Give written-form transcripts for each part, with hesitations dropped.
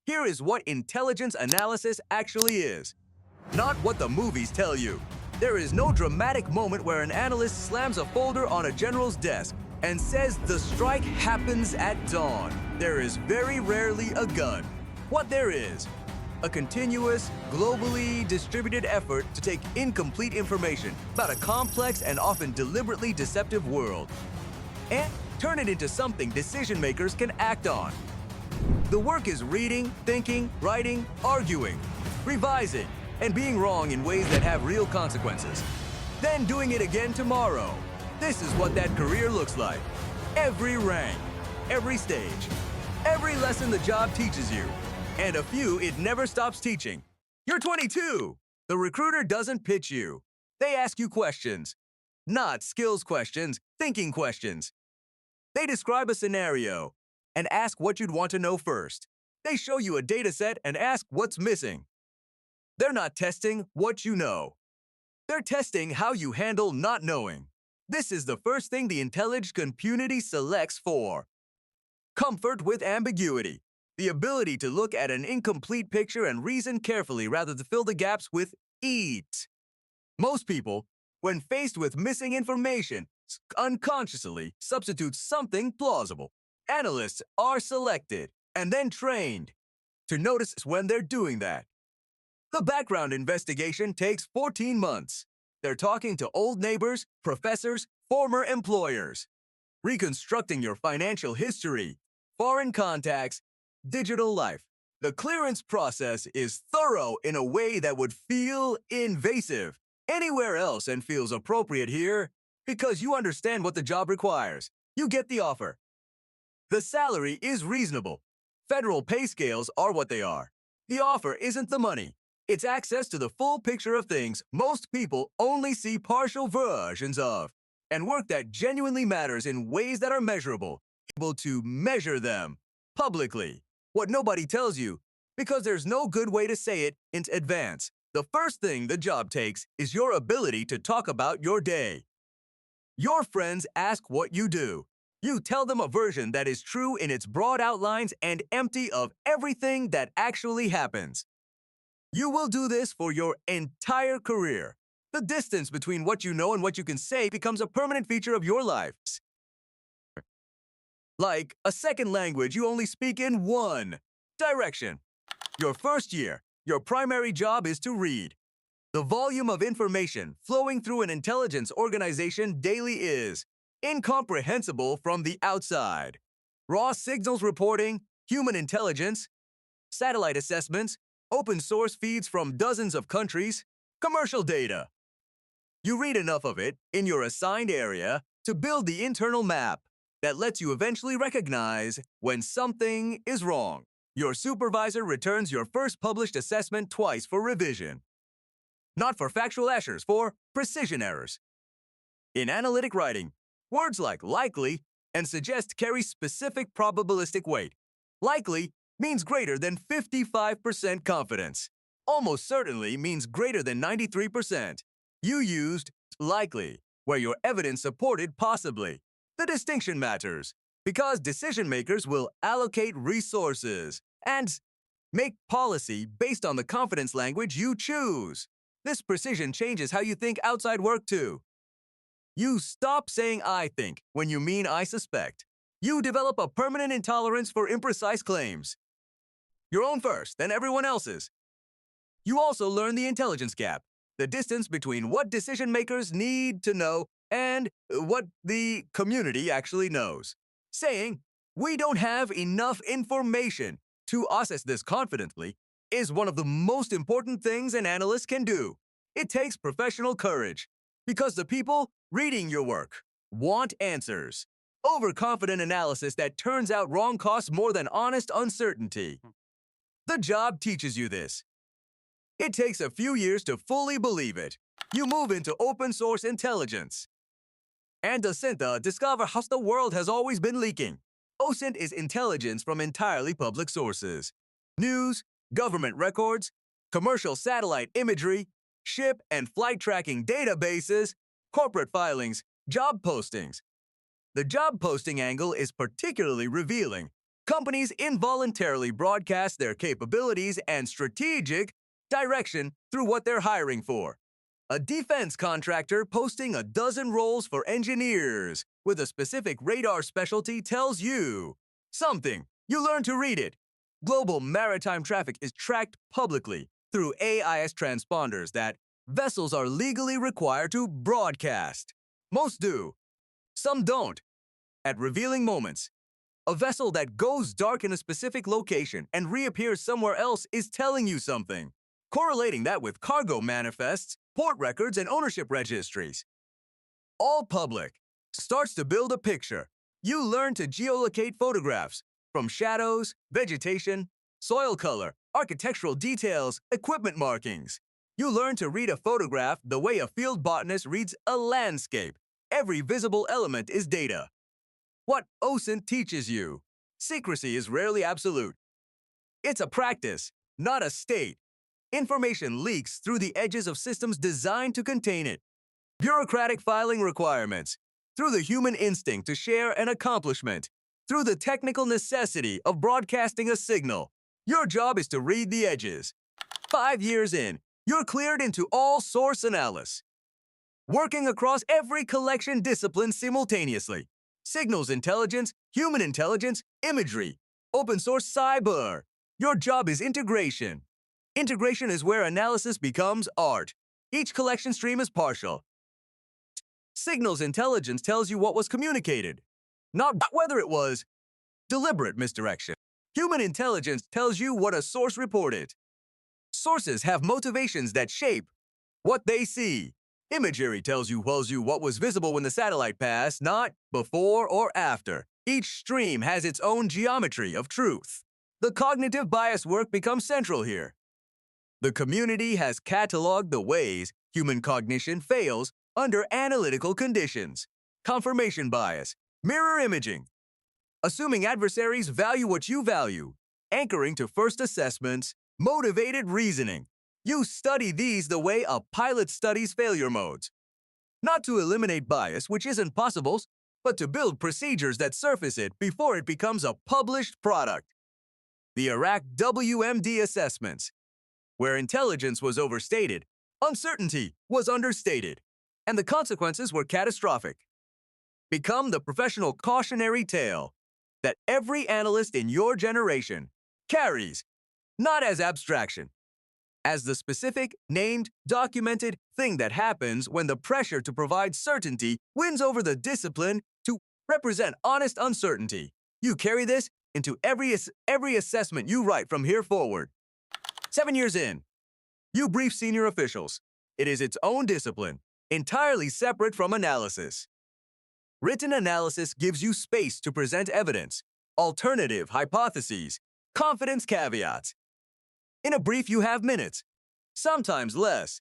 Here is what intelligence analysis actually is. Not what the movies tell you. There is no dramatic moment where an analyst slams a folder on a general's desk and says the strike happens at dawn. There is very rarely a gun. What there is, a continuous, globally distributed effort to take incomplete information about a complex and often deliberately deceptive world and turn it into something decision makers can act on. The work is reading, thinking, writing, arguing, revising, and being wrong in ways that have real consequences. Then doing it again tomorrow. This is what that career looks like. Every rank, every stage, every lesson the job teaches you, and a few it never stops teaching. You're 22. The recruiter doesn't pitch you. They ask you questions. Not skills questions, thinking questions. They describe a scenario and ask what you'd want to know first. They show you a data set and ask what's missing. They're not testing what you know. They're testing how you handle not knowing. This is the first thing the intelligence community selects for. Comfort with ambiguity. The ability to look at an incomplete picture and reason carefully rather than fill the gaps with eat. Most people, when faced with missing information, unconsciously substitute something plausible. Analysts are selected and then trained to notice when they're doing that. The background investigation takes 14 months. They're talking to old neighbors, professors, former employers, reconstructing your financial history, foreign contacts, digital life. The clearance process is thorough in a way that would feel invasive anywhere else and feels appropriate here because you understand what the job requires. You get the offer. The salary is reasonable. Federal pay scales are what they are. The offer isn't the money. It's access to the full picture of things most people only see partial versions of, and work that genuinely matters in ways that are measurable, able to measure them publicly. What nobody tells you, because there's no good way to say it in advance. The first thing the job takes is your ability to talk about your day. Your friends ask what you do. You tell them a version that is true in its broad outlines and empty of everything that actually happens. You will do this for your entire career. The distance between what you know and what you can say becomes a permanent feature of your lives. Like a second language you only speak in one direction. Your first year, your primary job is to read. The volume of information flowing through an intelligence organization daily is incomprehensible from the outside. Raw signals reporting, human intelligence, satellite assessments, open source feeds from dozens of countries, commercial data. You read enough of it in your assigned area to build the internal map that lets you eventually recognize when something is wrong. Your supervisor returns your first published assessment twice for revision. Not for factual errors, for precision errors. In analytic writing, words like likely and suggest carry specific probabilistic weight. Likely means greater than 55% confidence. Almost certainly means greater than 93%. You used likely, where your evidence supported possibly. The distinction matters, because decision makers will allocate resources and make policy based on the confidence language you choose. This precision changes how you think outside work too. You stop saying I think when you mean I suspect. You develop a permanent intolerance for imprecise claims. Your own first, then everyone else's. You also learn the intelligence gap, the distance between what decision makers need to know and what the community actually knows. Saying, we don't have enough information to assess this confidently is one of the most important things an analyst can do. It takes professional courage, because the people reading your work want answers. Overconfident analysis that turns out wrong costs more than honest uncertainty. The job teaches you this. It takes a few years to fully believe it. You move into open source intelligence. And OSINT discover how the world has always been leaking. OSINT is intelligence from entirely public sources. News, government records, commercial satellite imagery, ship and flight tracking databases, corporate filings, job postings. The job posting angle is particularly revealing. Companies involuntarily broadcast their capabilities and strategic direction through what they're hiring for. A defense contractor posting a dozen roles for engineers with a specific radar specialty tells you something. You learn to read it. Global maritime traffic is tracked publicly through AIS transponders that vessels are legally required to broadcast. Most do. Some don't. At revealing moments, a vessel that goes dark in a specific location and reappears somewhere else is telling you something. Correlating that with cargo manifests, port records, and ownership registries. All public starts to build a picture. You learn to geolocate photographs from shadows, vegetation, soil color, architectural details, equipment markings. You learn to read a photograph the way a field botanist reads a landscape. Every visible element is data. What OSINT teaches you: secrecy is rarely absolute. It's a practice, not a state. Information leaks through the edges of systems designed to contain it. Bureaucratic filing requirements, through the human instinct to share an accomplishment, through the technical necessity of broadcasting a signal. Your job is to read the edges. 5 years in, you're cleared into all source analysis, working across every collection discipline simultaneously. Signals intelligence, human intelligence, imagery, open source cyber. Your job is integration. Integration is where analysis becomes art. Each collection stream is partial. Signals intelligence tells you what was communicated, not whether it was deliberate misdirection. Human intelligence tells you what a source reported. Sources have motivations that shape what they see. Imagery tells you what was visible when the satellite passed, not before or after. Each stream has its own geometry of truth. The cognitive bias work becomes central here. The community has cataloged the ways human cognition fails under analytical conditions. Confirmation bias, mirror imaging, assuming adversaries value what you value, anchoring to first assessments, motivated reasoning. You study these the way a pilot studies failure modes. Not to eliminate bias, which isn't possible, but to build procedures that surface it before it becomes a published product. The Iraq WMD assessments, where intelligence was overstated, uncertainty was understated, and the consequences were catastrophic. Become the professional cautionary tale that every analyst in your generation carries, not as abstraction, as the specific, named, documented thing that happens when the pressure to provide certainty wins over the discipline to represent honest uncertainty. You carry this into every assessment you write from here forward. 7 years in, you brief senior officials. It is its own discipline, entirely separate from analysis. Written analysis gives you space to present evidence, alternative hypotheses, confidence caveats. In a brief, you have minutes, sometimes less,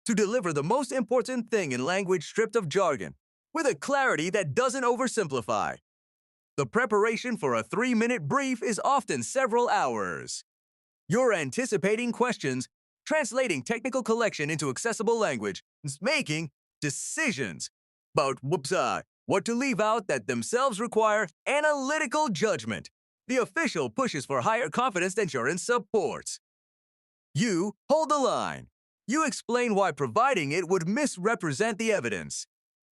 to deliver the most important thing in language stripped of jargon, with a clarity that doesn't oversimplify. The preparation for a 3-minute brief is often several hours. You're anticipating questions, translating technical collection into accessible language, making decisions about what to leave out that themselves require analytical judgment. The official pushes for higher confidence than insurance supports. You hold the line. You explain why providing it would misrepresent the evidence.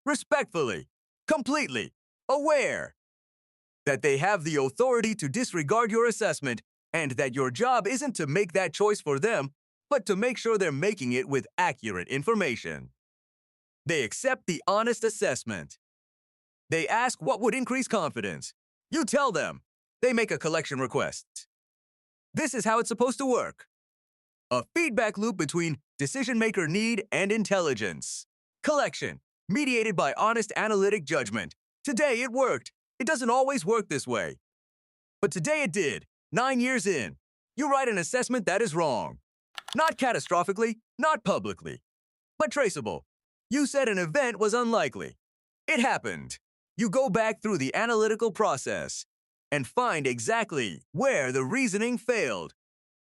Respectfully, completely, aware that they have the authority to disregard your assessment and that your job isn't to make that choice for them, but to make sure they're making it with accurate information. They accept the honest assessment. They ask what would increase confidence. You tell them. They make a collection request. This is how it's supposed to work. A feedback loop between decision-maker need and intelligence. Collection, mediated by honest analytic judgment. Today it worked. It doesn't always work this way. But today it did. 9 years in, you write an assessment that is wrong. Not catastrophically, not publicly, but traceable. You said an event was unlikely. It happened. You go back through the analytical process and find exactly where the reasoning failed.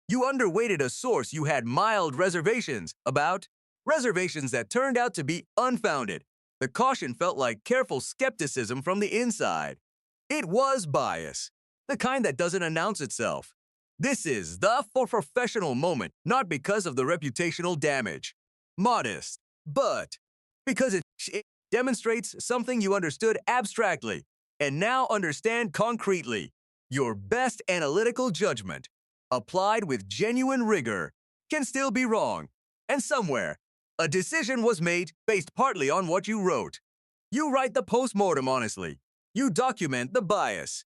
You underweighted a source you had mild reservations about, reservations that turned out to be unfounded. The caution felt like careful skepticism from the inside. It was bias. the kind that doesn't announce itself. This is the for professional moment, not because of the reputational damage. Modest, but because it demonstrates something you understood abstractly and now understand concretely. Your best analytical judgment, applied with genuine rigor, can still be wrong. And somewhere, a decision was made based partly on what you wrote. You write the postmortem honestly. You document the bias.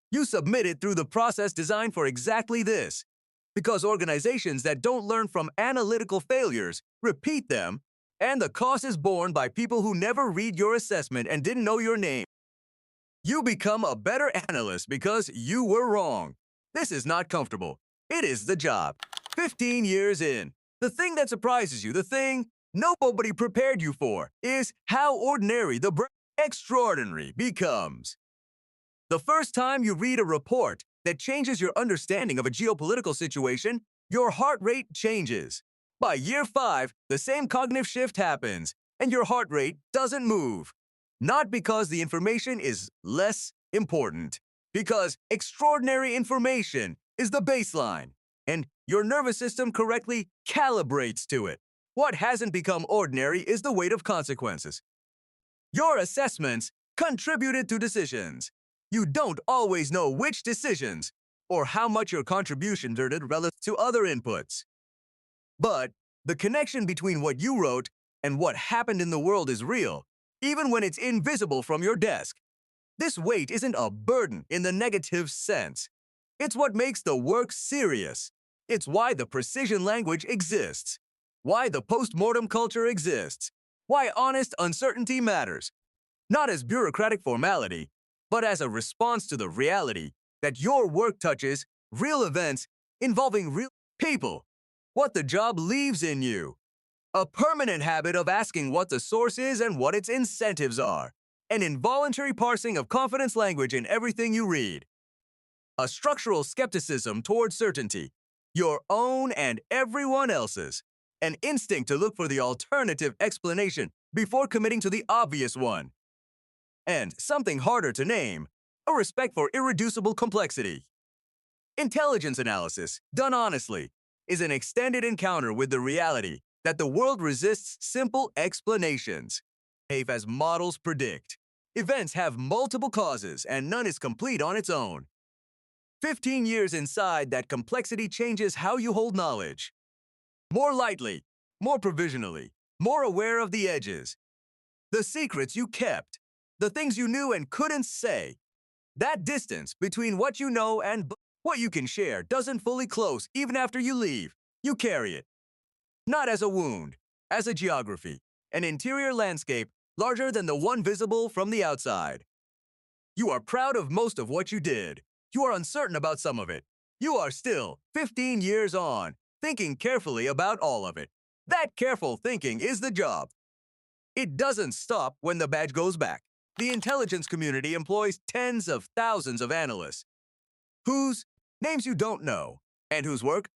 You submit it through the process designed for exactly this. Because organizations that don't learn from analytical failures repeat them, and the cost is borne by people who never read your assessment and didn't know your name. You become a better analyst because you were wrong. This is not comfortable. It is the job. 15 years in, the thing that surprises you, the thing nobody prepared you for, is how ordinary the extraordinary becomes. The first time you read a report that changes your understanding of a geopolitical situation, your heart rate changes. By year 5, the same cognitive shift happens, and your heart rate doesn't move. Not because the information is less important, because extraordinary information is the baseline, and your nervous system correctly calibrates to it. What hasn't become ordinary is the weight of consequences. Your assessments contributed to decisions. You don't always know which decisions or how much your contribution did relative to other inputs. But the connection between what you wrote and what happened in the world is real, even when it's invisible from your desk. This weight isn't a burden in the negative sense. It's what makes the work serious. It's why the precision language exists, why the postmortem culture exists, why honest uncertainty matters, not as bureaucratic formality, but as a response to the reality that your work touches real events involving real people, what the job leaves in you. A permanent habit of asking what the source is and what its incentives are. An involuntary parsing of confidence language in everything you read. A structural skepticism toward certainty, your own and everyone else's. An instinct to look for the alternative explanation before committing to the obvious one. And something harder to name, a respect for irreducible complexity. Intelligence analysis, done honestly, is an extended encounter with the reality that the world resists simple explanations. Behave as models predict. Events have multiple causes and none is complete on its own. 15 years inside, that complexity changes how you hold knowledge. More lightly, more provisionally, more aware of the edges. The secrets you kept, the things you knew and couldn't say. That distance between what you know and what you can share doesn't fully close even after you leave. You carry it. Not as a wound, as a geography, an interior landscape larger than the one visible from the outside. You are proud of most of what you did. You are uncertain about some of it. You are still, 15 years on, thinking carefully about all of it. That careful thinking is the job. It doesn't stop when the badge goes back. The intelligence community employs tens of thousands of analysts, whose names you don't know, and whose work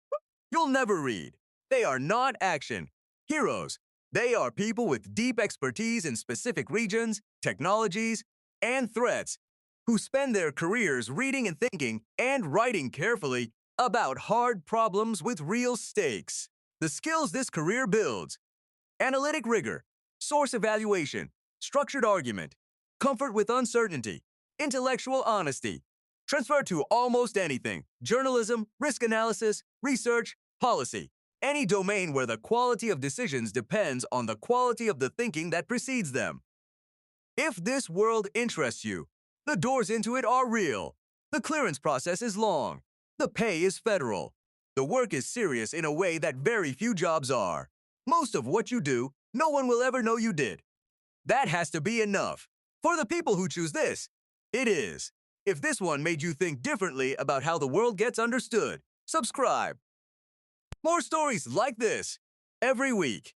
you'll never read. They are not action heroes. They are people with deep expertise in specific regions, technologies, and threats who spend their careers reading and thinking and writing carefully about hard problems with real stakes. The skills this career builds: analytic rigor, source evaluation, structured argument, comfort with uncertainty, intellectual honesty, transfer to almost anything: journalism, risk analysis, research, policy. Any domain where the quality of decisions depends on the quality of the thinking that precedes them. If this world interests you, the doors into it are real. The clearance process is long. The pay is federal. The work is serious in a way that very few jobs are. Most of what you do, no one will ever know you did. That has to be enough. For the people who choose this, it is. If this one made you think differently about how the world gets understood, subscribe. More stories like this every week.